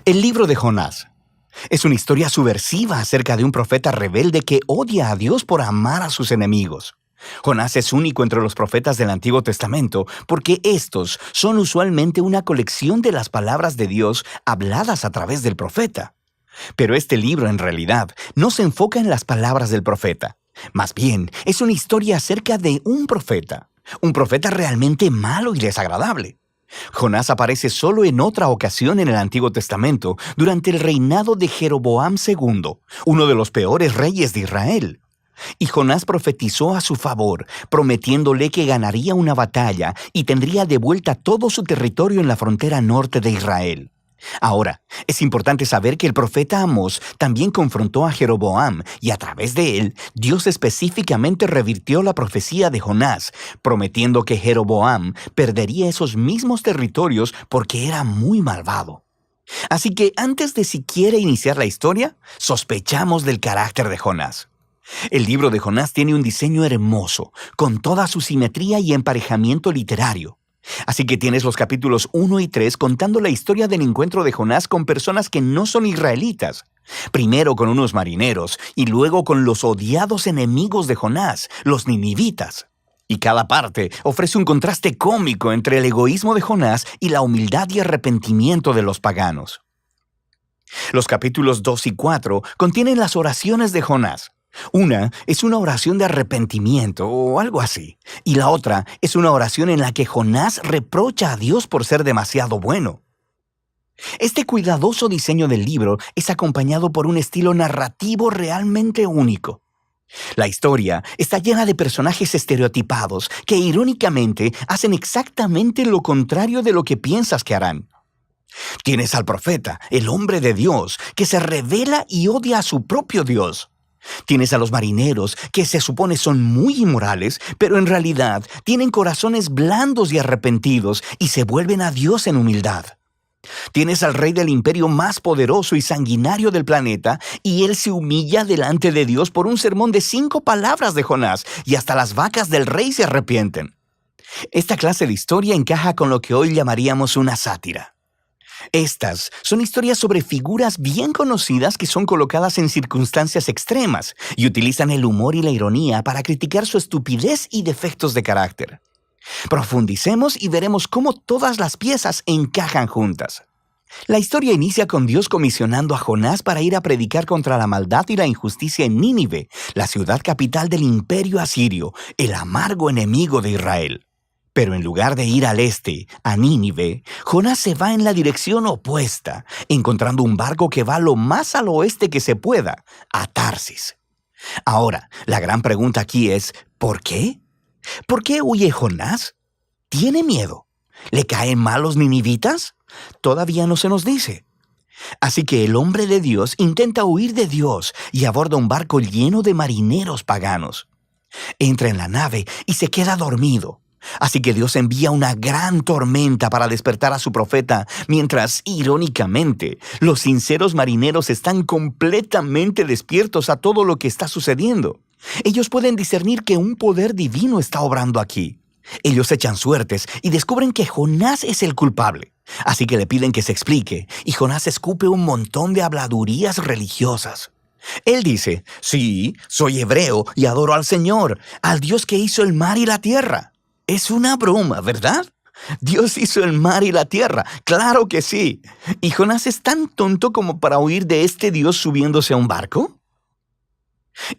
El libro de Jonás es una historia subversiva acerca de un profeta rebelde que odia a Dios por amar a sus enemigos. Jonás es único entre los profetas del Antiguo Testamento porque estos son usualmente una colección de las palabras de Dios habladas a través del profeta. Pero este libro en realidad no se enfoca en las palabras del profeta. Más bien, es una historia acerca de un profeta realmente malo y desagradable. Jonás aparece solo en otra ocasión en el Antiguo Testamento, durante el reinado de Jeroboam II, uno de los peores reyes de Israel. Y Jonás profetizó a su favor, prometiéndole que ganaría una batalla y tendría de vuelta todo su territorio en la frontera norte de Israel. Ahora, es importante saber que el profeta Amós también confrontó a Jeroboam y a través de él, Dios específicamente revirtió la profecía de Jonás, prometiendo que Jeroboam perdería esos mismos territorios porque era muy malvado. Así que antes de siquiera iniciar la historia, sospechamos del carácter de Jonás. El libro de Jonás tiene un diseño hermoso, con toda su simetría y emparejamiento literario. Así que tienes los capítulos 1 y 3 contando la historia del encuentro de Jonás con personas que no son israelitas. Primero con unos marineros y luego con los odiados enemigos de Jonás, los ninivitas. Y cada parte ofrece un contraste cómico entre el egoísmo de Jonás y la humildad y arrepentimiento de los paganos. Los capítulos 2 y 4 contienen las oraciones de Jonás. Una es una oración de arrepentimiento o algo así, y la otra es una oración en la que Jonás reprocha a Dios por ser demasiado bueno. Este cuidadoso diseño del libro es acompañado por un estilo narrativo realmente único. La historia está llena de personajes estereotipados que irónicamente hacen exactamente lo contrario de lo que piensas que harán. Tienes al profeta, el hombre de Dios, que se revela y odia a su propio Dios. Tienes a los marineros, que se supone son muy inmorales, pero en realidad tienen corazones blandos y arrepentidos y se vuelven a Dios en humildad. Tienes al rey del imperio más poderoso y sanguinario del planeta, y él se humilla delante de Dios por un sermón de 5 palabras de Jonás, y hasta las vacas del rey se arrepienten. Esta clase de historia encaja con lo que hoy llamaríamos una sátira. Estas son historias sobre figuras bien conocidas que son colocadas en circunstancias extremas y utilizan el humor y la ironía para criticar su estupidez y defectos de carácter. Profundicemos y veremos cómo todas las piezas encajan juntas. La historia inicia con Dios comisionando a Jonás para ir a predicar contra la maldad y la injusticia en Nínive, la ciudad capital del imperio asirio, el amargo enemigo de Israel. Pero en lugar de ir al este, a Nínive, Jonás se va en la dirección opuesta, encontrando un barco que va lo más al oeste que se pueda, a Tarsis. Ahora, la gran pregunta aquí es, ¿por qué? ¿Por qué huye Jonás? ¿Tiene miedo? ¿Le caen mal los ninivitas? Todavía no se nos dice. Así que el hombre de Dios intenta huir de Dios y aborda un barco lleno de marineros paganos. Entra en la nave y se queda dormido. Así que Dios envía una gran tormenta para despertar a su profeta, mientras, irónicamente, los sinceros marineros están completamente despiertos a todo lo que está sucediendo. Ellos pueden discernir que un poder divino está obrando aquí. Ellos echan suertes y descubren que Jonás es el culpable. Así que le piden que se explique, y Jonás escupe un montón de habladurías religiosas. Él dice, sí, soy hebreo y adoro al Señor, al Dios que hizo el mar y la tierra. Es una broma, ¿verdad? Dios hizo el mar y la tierra, claro que sí. ¿Y Jonás es tan tonto como para huir de este Dios subiéndose a un barco?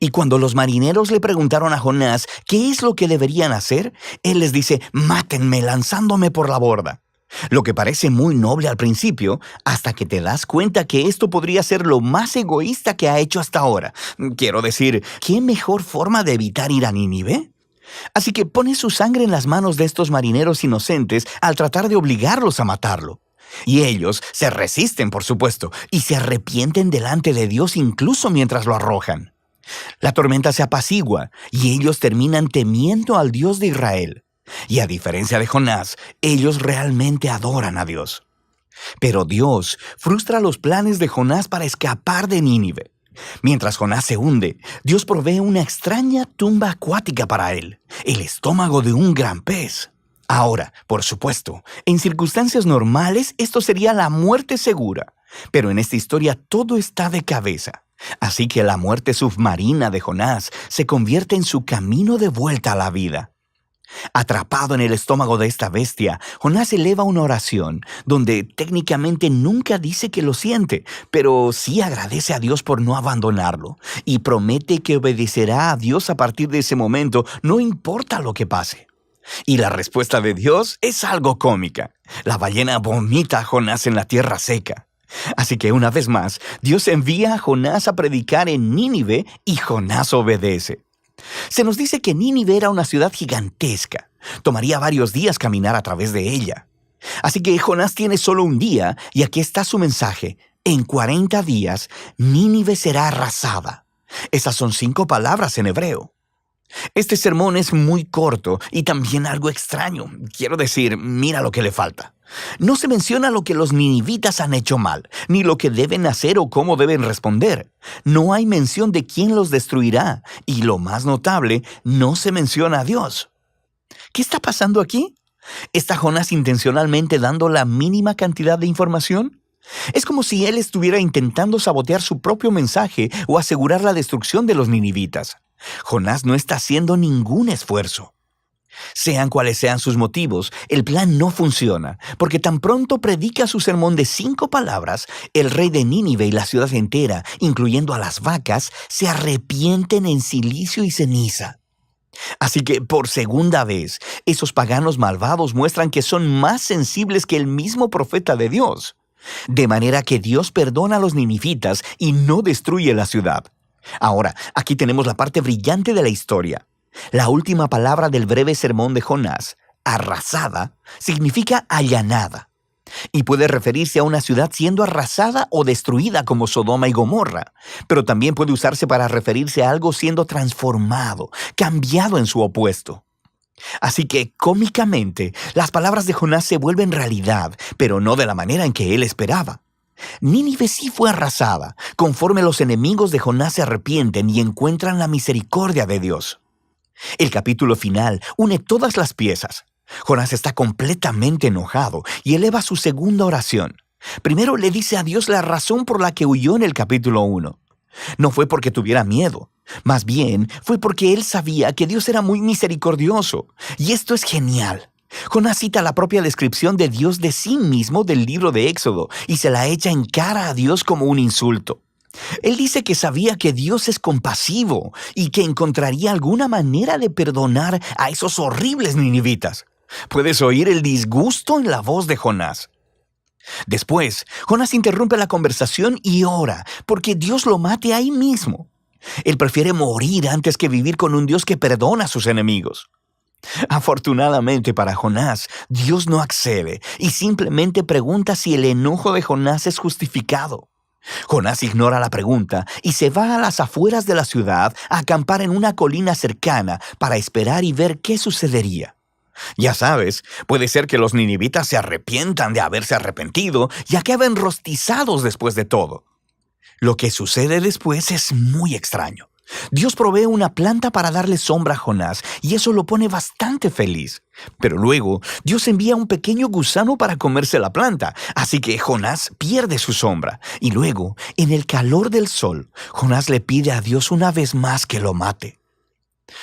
Y cuando los marineros le preguntaron a Jonás qué es lo que deberían hacer, él les dice, mátenme lanzándome por la borda. Lo que parece muy noble al principio, hasta que te das cuenta que esto podría ser lo más egoísta que ha hecho hasta ahora. Quiero decir, ¿qué mejor forma de evitar ir a Nínive? Así que pone su sangre en las manos de estos marineros inocentes al tratar de obligarlos a matarlo. Y ellos se resisten, por supuesto, y se arrepienten delante de Dios incluso mientras lo arrojan. La tormenta se apacigua y ellos terminan temiendo al Dios de Israel. Y a diferencia de Jonás, ellos realmente adoran a Dios. Pero Dios frustra los planes de Jonás para escapar de Nínive. Mientras Jonás se hunde, Dios provee una extraña tumba acuática para él, el estómago de un gran pez. Ahora, por supuesto, en circunstancias normales esto sería la muerte segura, Pero en esta historia todo está de cabeza. Así que la muerte submarina de Jonás se convierte en su camino de vuelta a la vida. Atrapado en el estómago de esta bestia, Jonás eleva una oración donde técnicamente nunca dice que lo siente, pero sí agradece a Dios por no abandonarlo y promete que obedecerá a Dios a partir de ese momento, no importa lo que pase. Y la respuesta de Dios es algo cómica. La ballena vomita a Jonás en la tierra seca. Así que una vez más, Dios envía a Jonás a predicar en Nínive y Jonás obedece. Se nos dice que Nínive era una ciudad gigantesca. Tomaría varios días caminar a través de ella. Así que Jonás tiene solo un día y aquí está su mensaje. En 40 días, Nínive será arrasada. Esas son 5 palabras en hebreo. Este sermón es muy corto y también algo extraño. Quiero decir, mira lo que le falta. No se menciona lo que los ninivitas han hecho mal, ni lo que deben hacer o cómo deben responder. No hay mención de quién los destruirá, y lo más notable, no se menciona a Dios. ¿Qué está pasando aquí? ¿Está Jonás intencionalmente dando la mínima cantidad de información? Es como si él estuviera intentando sabotear su propio mensaje o asegurar la destrucción de los ninivitas. Jonás no está haciendo ningún esfuerzo. Sean cuales sean sus motivos, el plan no funciona, porque tan pronto predica su sermón de 5 palabras, el rey de Nínive y la ciudad entera, incluyendo a las vacas, se arrepienten en silicio y ceniza. Así que, por segunda vez, esos paganos malvados muestran que son más sensibles que el mismo profeta de Dios. De manera que Dios perdona a los ninivitas y no destruye la ciudad. Ahora, aquí tenemos la parte brillante de la historia. La última palabra del breve sermón de Jonás, arrasada, significa allanada, y puede referirse a una ciudad siendo arrasada o destruida como Sodoma y Gomorra, pero también puede usarse para referirse a algo siendo transformado, cambiado en su opuesto. Así que, cómicamente, las palabras de Jonás se vuelven realidad, pero no de la manera en que él esperaba. Nínive sí fue arrasada, conforme los enemigos de Jonás se arrepienten y encuentran la misericordia de Dios. El capítulo final une todas las piezas. Jonás está completamente enojado y eleva su segunda oración. Primero le dice a Dios la razón por la que huyó en el capítulo 1. No fue porque tuviera miedo, más bien fue porque él sabía que Dios era muy misericordioso. Y esto es genial. Jonás cita la propia descripción de Dios de sí mismo del libro de Éxodo y se la echa en cara a Dios como un insulto. Él dice que sabía que Dios es compasivo y que encontraría alguna manera de perdonar a esos horribles ninivitas. Puedes oír el disgusto en la voz de Jonás. Después, Jonás interrumpe la conversación y ora porque Dios lo mate ahí mismo. Él prefiere morir antes que vivir con un Dios que perdona a sus enemigos. Afortunadamente para Jonás, Dios no accede y simplemente pregunta si el enojo de Jonás es justificado. Jonás ignora la pregunta y se va a las afueras de la ciudad a acampar en una colina cercana para esperar y ver qué sucedería. Ya sabes, puede ser que los ninivitas se arrepientan de haberse arrepentido y acaben rostizados después de todo. Lo que sucede después es muy extraño. Dios provee una planta para darle sombra a Jonás y eso lo pone bastante feliz. Pero luego, Dios envía un pequeño gusano para comerse la planta, así que Jonás pierde su sombra. Y luego, en el calor del sol, Jonás le pide a Dios una vez más que lo mate.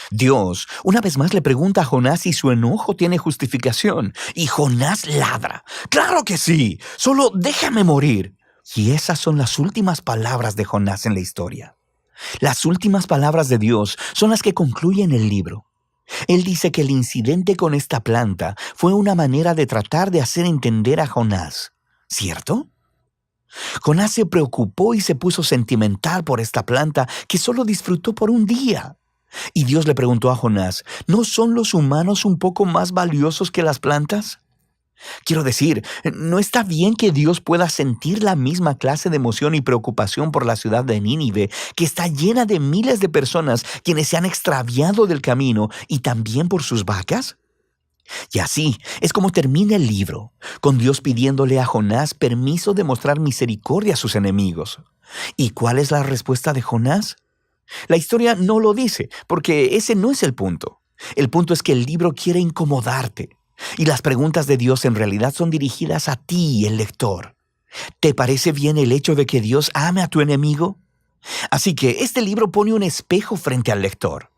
Dios una vez más le pregunta a Jonás si su enojo tiene justificación, y Jonás ladra. ¡Claro que sí! ¡Solo déjame morir! Y esas son las últimas palabras de Jonás en la historia. Las últimas palabras de Dios son las que concluyen el libro. Él dice que el incidente con esta planta fue una manera de tratar de hacer entender a Jonás, ¿cierto? Jonás se preocupó y se puso sentimental por esta planta que solo disfrutó por un día. Y Dios le preguntó a Jonás, ¿no son los humanos un poco más valiosos que las plantas? Quiero decir, ¿no está bien que Dios pueda sentir la misma clase de emoción y preocupación por la ciudad de Nínive, que está llena de miles de personas quienes se han extraviado del camino y también por sus vacas? Y así es como termina el libro, con Dios pidiéndole a Jonás permiso de mostrar misericordia a sus enemigos. ¿Y cuál es la respuesta de Jonás? La historia no lo dice, porque ese no es el punto. El punto es que el libro quiere incomodarte. Y las preguntas de Dios en realidad son dirigidas a ti, el lector. ¿Te parece bien el hecho de que Dios ame a tu enemigo? Así que este libro pone un espejo frente al lector.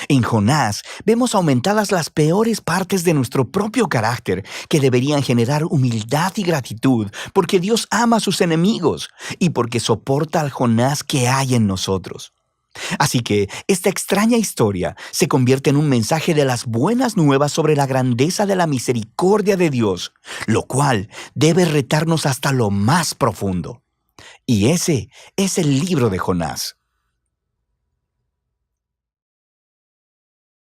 En Jonás vemos aumentadas las peores partes de nuestro propio carácter que deberían generar humildad y gratitud porque Dios ama a sus enemigos y porque soporta al Jonás que hay en nosotros. Así que esta extraña historia se convierte en un mensaje de las buenas nuevas sobre la grandeza de la misericordia de Dios, lo cual debe retarnos hasta lo más profundo. Y ese es el libro de Jonás.